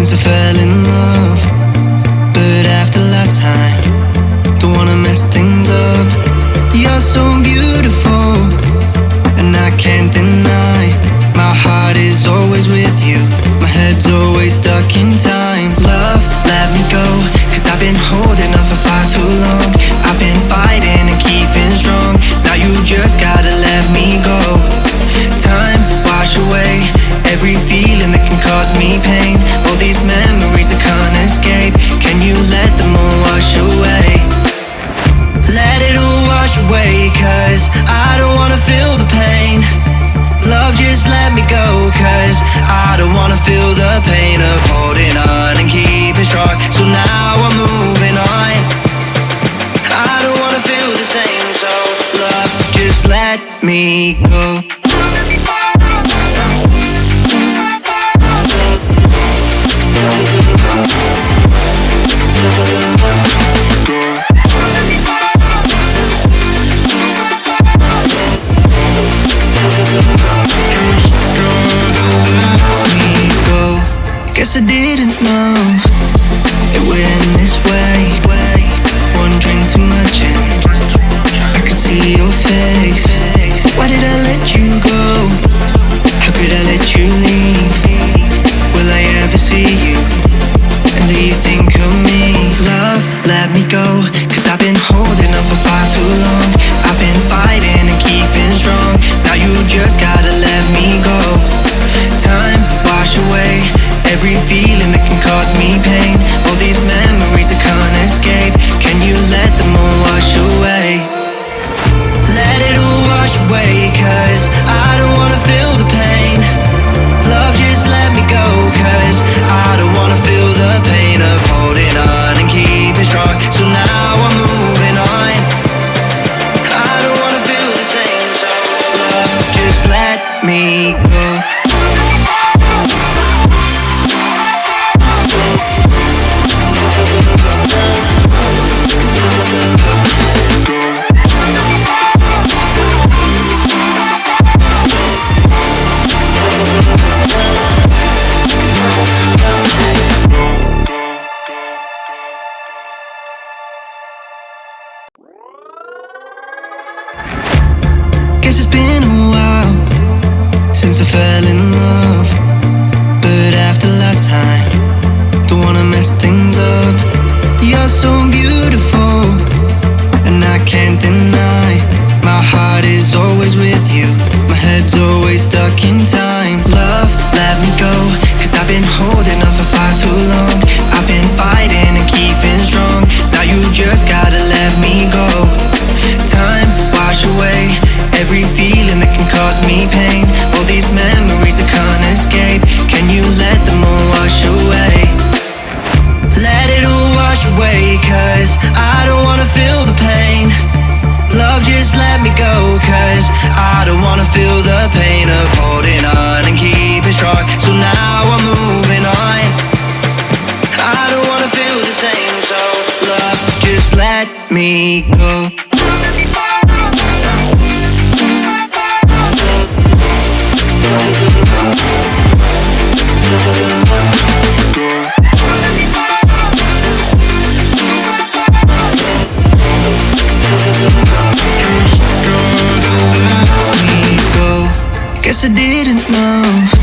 since I fell in love. But after last time, don't wanna mess things up. You're so beautiful, and I can't deny. My heart is always with you, my head's always stuck in time. Love, let me go, cause I've been holding on for far too long. I've been fighting and keeping strong. Now you just gotta let me go. Time, wash away every feeling that can cause me pain. All these memories I can't escape, can you let them all wash away? Let it all wash away, cause I don't wanna feel the pain. Love, just let me go, cause I don't wanna feel the pain of holding on and keeping strong. So now I'm moving on. I don't wanna feel the same, so love, just let me go. Guess I didn't know it would end this way. One drink too much and I could see your face. Why did I let you go? How could I let you leave? Will I ever see you? And do you think of me? Love, let me go, cause I've been holding on for far too long. I've been fighting and keeping strong. Now you just gotta let me go. Time, wash away every feeling that can cause me pain. All these memories I can't escape, can you let them all wash away? Let it all wash away, cause I don't wanna feel the pain. Love, just let me go, cause I don't wanna feel the pain of holding on and keeping strong. So now I'm moving on. I don't wanna feel the same, so love, just let me go. Guess it's been a while since I fell in love. But after last time, don't wanna mess things up. You're so beautiful, and I can't deny. My heart is always with you, my head's always stuck in time. Love, let me go, cause I've been holding on for far too long. I've been fighting and keeping strong. Now you just gotta let me go. Time, wash away every feeling that can cause me pain. All these memories I can't escape, can you let them all wash away? Let it all wash away, cause I don't wanna feel the pain. Love, just let me go, cause I don't wanna feel the pain of holding on and keeping strong. So now I'm moving on. I don't wanna feel the same, so love, just let me go. Guess I didn't know